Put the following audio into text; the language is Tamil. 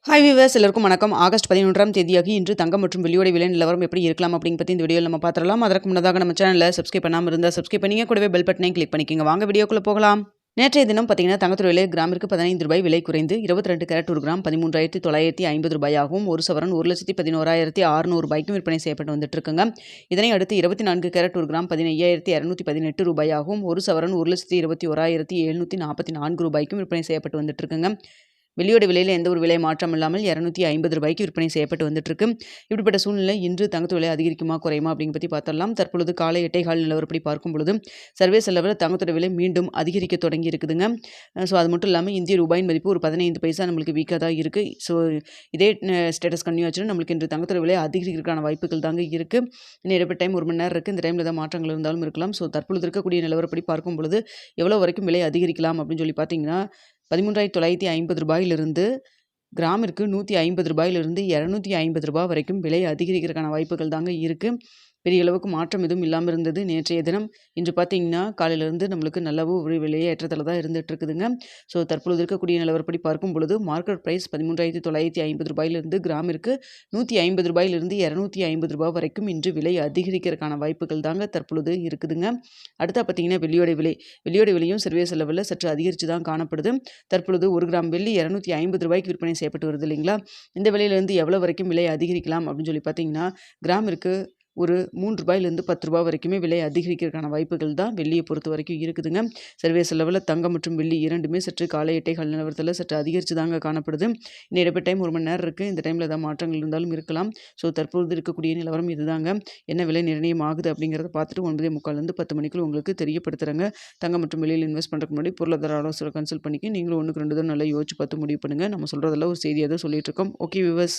ஹாய் வீவர்ஸ் எல்லாருக்கும் வணக்கம். ஆகஸ்ட் 11ஆம் தேதியாகி இன்று தங்கம் மற்றும் வெள்ளியோட விலை நிலவரம் எப்படி இருக்கலாம் அப்படிங்க பற்றி இந்த வீடியோவில் நம்ம பார்த்துடலாம். அதற்கு முன்னதாக நம்ம சேனலில் சப்ஸ்கிரைப் பண்ணாமல் இருந்தால் சப்ஸ்கிரைப் பண்ணிங்க, கூடவே பெல் பட்டனையும் கிளிக் பண்ணிக்கோங்க. வாங்க வீடியோக்குள்ளே போகலாம். நேற்றைய தினம் பார்த்தீங்கன்னா தங்கத்தோட விலை கிராமிற்கு 15 ரூபாய் விலை குறைந்து 22 கேரட் ஒரு கிராம் 13,950 ரூபாயாகவும், ஒரு சவரன் 1,11,600 ரூபாய்க்கும் விற்பனை செய்யப்பட்டு வந்துட்டு இருக்குங்க. இதனை அடுத்து 24 கேரட் ஒரு கிராம் 15,218 ரூபாயாகவும், ஒரு சவரன் 1,21,744 ரூபாய்க்கும் விற்பனை செய்யப்பட்டு வந்துட்டு இருக்குங்க. வெள்ளியோட விலையில் எந்த ஒரு விலை மாற்றம் இல்லாமல் 250 ரூபாய்க்கு விற்பனை செய்யப்பட்டு வந்துட்டு இருக்கு. இப்படிப்பட்ட சூழ்நிலை இன்று தங்கத்து விலை அதிகரிக்குமா குறையுமா அப்படிங்க பற்றி பார்த்தரலாம். தற்பொழுது காலை 8:15 நிலவரப்படி பார்க்கும் பொழுது சர்வதேச லெவலில் தங்கத்தோட விலை மீண்டும் அதிகரிக்க தொடங்கி இருக்குதுங்க. ஸோ அது மட்டும் இல்லாமல் இந்திய ரூபாயின் மதிப்பு ஒரு 15 பைசா நம்மளுக்கு வீக்காக தான் இருக்குது. ஸோ இதே ஸ்டேட்டஸ் கன்னியூ ஆச்சுன்னா நம்மளுக்கு இன்று தங்கத்தோட விலை அதிகரிக்கிறதுக்கான வாய்ப்புகள் தாங்க இருக்குது. இன்னும் இடப்பட்ட டைம் 1 மணி நேரம் இருக்குது. இந்த டைமில் ஏதாவது மாற்றங்கள் இருந்தாலும் இருக்கலாம். ஸோ தற்பொழுது இருக்கக்கூடிய நிலவரப்படி பார்க்கும் பொழுது எவ்வளோ வரைக்கும் விலை அதிகரிக்கலாம் அப்படின்னு சொல்லி பார்த்தீங்கன்னா 13,950 ரூபாயிலிருந்து கிராமிற்கு 150 ரூபாயிலிருந்து 250 ரூபாய் வரைக்கும் விலை அதிகரிக்கிறதுக்கான வாய்ப்புகள் தாங்க இருக்குது. பெரிய அளவுக்கு மாற்றம் எதுவும் இல்லாமல் இருந்தது நேற்றைய தினம். இன்று பார்த்தீங்கன்னா காலையிலேருந்து நம்மளுக்கு நல்லாவும் ஒரு விலையேற்றத்தில் தான் இருந்துகிட்டு இருக்குதுங்க. ஸோ தற்பொழுது இருக்கக்கூடிய நிலவரப்படி பார்க்கும் பொழுது மார்க்கெட் ப்ரைஸ் 13,950 ரூபாயிலிருந்து கிராமிற்கு 150 ரூபாயிலிருந்து 250 ரூபாய் வரைக்கும் இன்று விலை அதிகரிக்கிறதுக்கான வாய்ப்புகள் தாங்க தற்பொழுது இருக்குதுங்க. அடுத்தா பார்த்தீங்கன்னா வெள்ளியோட விலையும் சர்வதேச லெவலில் சற்று அதிகரித்து தான் காணப்படுது. தற்பொழுது 1 கிராம் வெள்ளி 250 ரூபாய்க்கு விற்பனை செய்யப்பட்டு வருது இல்லைங்களா. இந்த விலையிலேருந்து எவ்வளோ வரைக்கும் விலை அதிகரிக்கலாம் அப்படின்னு சொல்லி பார்த்தீங்கன்னா கிராமிற்கு ஒரு 3 ரூபாயிலிருந்து 10 ரூபாய் வரைக்குமே விலை அதிகரிக்கிறதுக்கான வாய்ப்புகள் தான் வெள்ளியை பொறுத்த வரைக்கும் இருக்குதுங்க. சர்வதேச லெவலில் தங்கம் மற்றும் வெள்ளி இரண்டுமே சற்று காலை 8:15 நிலவரத்தில் சற்று அதிகரித்து தாங்க காணப்படுது. இன்னும் இடப்பட்ட டைம் 1 மணி நேரம் இருக்குது. இந்த டைமில் ஏதாவது மாற்றங்கள் இருந்தாலும் இருக்கலாம். ஸோ தற்பொழுது இருக்கக்கூடிய நிலவரம் இதுதாங்க. என்ன விலை நிர்ணயம் ஆகுது அப்படிங்கிறத பார்த்துட்டு 9:45 10 மணிக்குள்ள உங்களுக்கு தெரியப்படுத்துகிறாங்க. தங்கம் மற்றும் வெள்ளியில் இன்வெஸ்ட் பண்ணுறதுக்கு முன்னாடி பொருளாதார ஆலோசனை கன்சல்ட் பண்ணிக்க நீங்களும் 1க்கு 2 தான் நல்லா யோசிச்சு பார்த்து முடிவு பண்ணுங்கள். நம்ம சொல்கிறதெல்லாம் ஒரு செய்தியாக தான் சொல்லிட்டு இருக்கோம். Okay viewers.